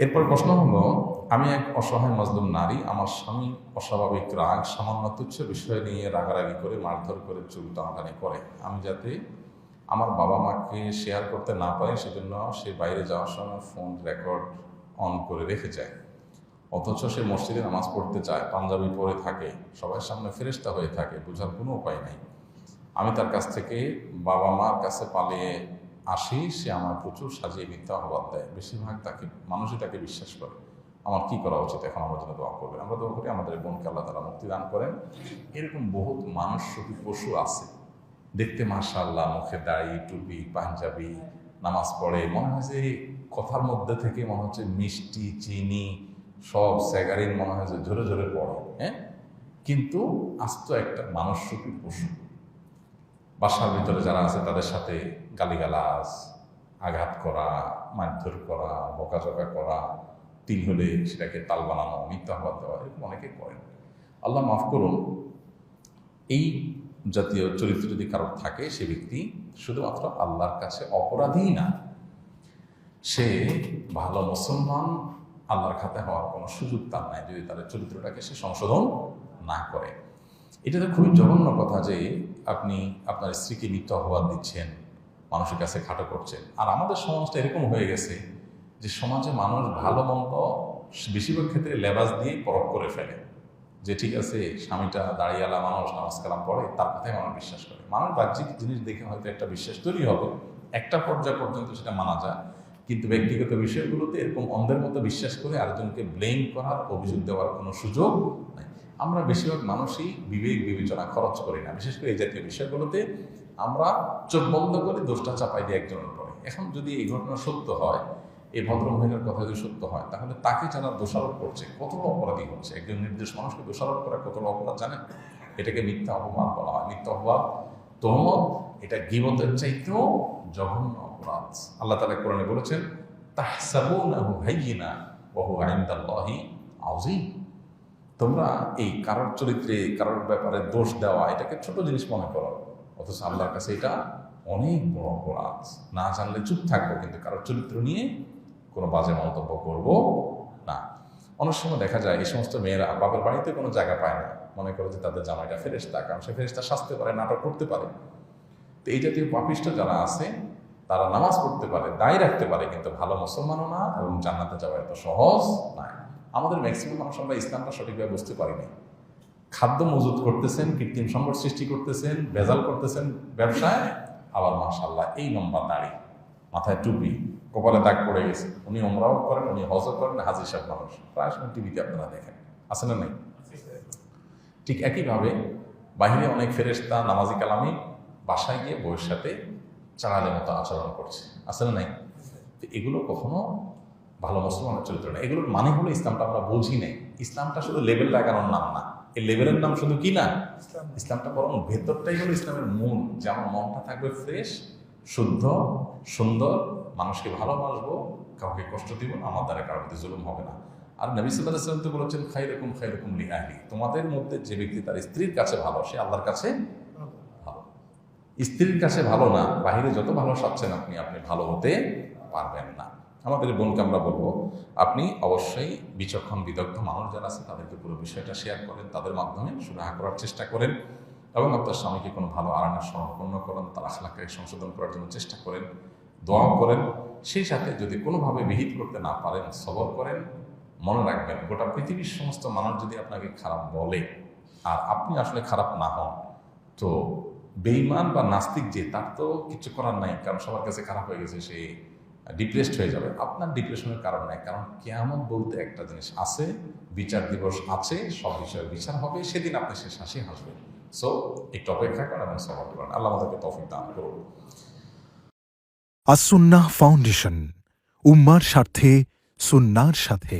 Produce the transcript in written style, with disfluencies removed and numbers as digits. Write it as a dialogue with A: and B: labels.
A: এরপর প্রশ্ন হলো, আমি এক অসহায় মজলুম নারী, আমার স্বামী অস্বাভাবিক রাগ, সামান্য তুচ্ছ বিষয় নিয়ে রাগারাগি করে, মারধর করে, চুল টানাটানি করে। আমি যাতে আমার বাবা মাকে শেয়ার করতে না পারি সেজন্য সে বাইরে যাওয়ার সময় ফোন রেকর্ড অন করে রেখে যায়, অথচ সে মসজিদে নামাজ পড়তে চায়, পাঞ্জাবি পরে থাকে, সবার সামনে ফেরেশতা হয়ে থাকে, বোঝার কোনো উপায় নাই। আমি তার কাছ থেকে বাবা মার কাছে পালিয়ে আসি, সে আমার প্রচুর সাজিয়ে মিথ্যা অপবাদ দেয়, বেশিরভাগ মানুষই তাকে বিশ্বাস করে। আমার কি করা উচিত? এখন আমার জন্য দোয়া করবেন। আমরা দোয়া করি আমাদের বোনকে আল্লাহ তাআলা মুক্তি দান করেন। এরকম বহুত মানুষ রূপী পশু আছে, দেখতে মাশাআল্লাহ, মুখে দাড়ি, টুপি, পাঞ্জাবি, নামাজ পড়ে, মনে হয় যে কথার মধ্যে থেকে মনে হচ্ছে মিষ্টি, চিনি সব স্যাগারিন মনে হয় যে ঝরে ঝরে পড়ে, হ্যাঁ, কিন্তু আস্ত একটা মানুষ রূপী পশু। বাসার ভিতরে যারা আছে তাদের সাথে গালিগালাজ, আঘাত করা, মারধর করা, বকাঝকা করা, তিল হলে সেটাকে তাল বানানো, মিথ্যা অপবাদ দেওয়া, এরকম অনেকে করেন। আল্লাহ মাফ করুন। এই জাতীয় চরিত্র যদি কারোর থাকে, সে ব্যক্তি শুধুমাত্র আল্লাহর কাছে অপরাধী না, সে ভালো মুসলমান আল্লাহর খাতে হওয়ার কোনো সুযোগ তার নাই যদি তার চরিত্রটাকে সে সংশোধন না করে। এটা তো খুবই জঘন্য কথা যে আপনি আপনার স্ত্রীকে মিথ্যা অপবাদ দিচ্ছেন, মানুষের কাছে খাটো করছেন। আর আমাদের সমাজটা এরকম হয়ে গেছে যে সমাজে মানুষ ভালো মন্দ বেশিরভাগ ক্ষেত্রে লেবাস দিয়ে পরখ করে ফেলে, যে ঠিক আছে স্বামীটা দাঁড়িয়ালা মানুষ, নামাজ কালাম পড়ে, তার কথাই মানুষ বিশ্বাস করে। মানুষ বাহ্যিক জিনিস দেখে হয়তো একটা বিশ্বাস তৈরি হবে, একটা পর্যায় পর্যন্ত সেটা মানা যায়, কিন্তু ব্যক্তিগত বিষয়গুলোতে এরকম অন্ধের মতো বিশ্বাস করে আরেকজনকে ব্লেম করার, অভিযোগ দেওয়ার কোনো সুযোগ নাই। আমরা বেশিরভাগ মানুষই বিবেক বিবেচনা খরচ করি না, বিশেষ করে এই জাতীয় বিষয়গুলোতে আমরা চোখ বন্ধ করে দোষটা চাপাই দিই একজনের পরে। এখন যদি এই ঘটনা সত্য হয়, এই ভদ্রমহিলার কথা যদি সত্য হয়, তাহলে তাকে যারা দোষারোপ করছে কতটা অপরাধী হচ্ছে। একজন নির্দোষ মানুষকে দোষারোপ করা কতটা অপরাধ জানেন? এটাকে মিথ্যা অপবাদ বলা হয়। মিথ্যা অপবাদ, তোহমত, এটা গীবতের চাইতেও জঘন্য অপরাধ। আল্লাহ তাআলা কোরআনে বলেছেন, তাহসাবুনাহু হাইয়িনা ওয়া হুয়া ইনদাল্লাহি আযীম। তোমরা এই কারোর চরিত্রে, কারোর ব্যাপারে দোষ দেওয়া, এটাকে ছোট জিনিস মনে করো, অথচ আল্লাহর কাছে এটা অনেক বড় অপরাধ। না জানলে চুপ থাকবো, কিন্তু কারোর চরিত্র নিয়ে কোনো বাজে মন্তব্য করব না। অনেক সময় দেখা যায় এই সমস্ত মেয়েরা বাবার বাড়িতে কোনো জায়গা পায় না, মনে করে যে তাদের জামাইটা ফেরেশতা, কারণ সে ফেরেশতা সাজতে পারে, নাটক করতে পারে। তো এই জাতীয় পাপিষ্ঠ যারা আছে তারা নামাজ পড়তে পারে, দায় রাখতে পারে, কিন্তু ভালো মুসলমানও না, এবং জান্নাতে যাওয়া এত সহজ নয়। আমাদের ম্যাক্সিমাম মানুষ আমরা ইসলামটা সঠিকভাবে বুঝতে পারি না। খাদ্য মজুত করতেছেন, কৃত্রিম সংকট সৃষ্টি করতেছেন, ভেজাল করতেছেন ব্যবসায়, আবার মাশাআল্লাহ এই লম্বা দাড়ি, মাথায় টুপি, কপালে দাগ পড়ে গেছে, উনি ওমরাও করেন, উনি হজও করেন, হাজির সাহেব মানুষ, প্রায় সময় টিভিতে আপনারা দেখেন, আছে না নাই? ঠিক একইভাবে বাহিরে অনেক ফেরেশতা নামাজি কালামি বাসায় গিয়ে বউয়ের সাথে চাড়ালের মতো আচরণ করছে, আছে না নাই? তো এগুলো কখনো ভালো মুসলমানের চরিত্র না। এগুলোর মানে হলো ইসলামটা আমরা বুঝি নাই। ইসলামটা শুধু লেবেল লাগানোর নাম না, এই লেবেলের নাম শুধু কি না, ইসলামটা বরং ভেতরটাই হলো ইসলামের মূল। যে আমার মনটা থাকবে ফ্রেশ, শুদ্ধ, সুন্দর, মানুষকে ভালোবাসবো, কাউকে কষ্ট দিব না, আমার দ্বারা কারোর প্রতি জুলুম হবে না। আর নবী সাল্লাল্লাহু আলাইহি ওয়াসাল্লাম তো বলেছেন, খায়রুকুম লিআহলি, তোমাদের মধ্যে যে ব্যক্তি তার স্ত্রীর কাছে ভালো, সে আল্লাহর কাছে ভালো। স্ত্রীর কাছে ভালো না, বাহিরে যত ভালো সাজছেন আপনি, আপনি ভালো হতে পারবেন না। আমাদের বোনকে আমরা বলবো, আপনি অবশ্যই বিচক্ষণ বিদগ্ধ মানুষ যারা আছে তাদেরকে পুরো বিষয়টা শেয়ার করেন, তাদের মাধ্যমে সুরাহা করার চেষ্টা করেন, এবং আপনার স্বামীকে কোনো ভালো আরামের সম্পন্ন করেন, তার আখলাকে সংশোধন করার জন্য চেষ্টা করেন, দোয়াও করেন। সেই সাথে যদি কোনোভাবে বিহিত করতে না পারেন, সবর করেন। মনে রাখবেন, গোটা পৃথিবীর সমস্ত মানুষ যদি আপনাকে খারাপ বলে আর আপনি আসলে খারাপ না হন, তো বেঈমান বা নাস্তিক যে, তার তো কিছু করার নাই, কারণ সবার কাছে খারাপ হয়ে গেছে, সে ডিপ্রেসড হয়ে যাবে। আপনার ডিপ্রেশনের কারণ নাই, কারণ কিয়ামত বলতে একটা জিনিস আছে, বিচার দিবস আছে, সব বিষয়ের বিচার হবে, সেদিন আপনি শেষ হাসি হাসবেন। সো একটু অপেক্ষা করেন এবং সবর করেন। আল্লাহ আমাদেরকে তৌফিক দান করুন।
B: আস-সুন্নাহ ফাউন্ডেশন, উম্মার স্বার্থে সুন্নাহর সাথে।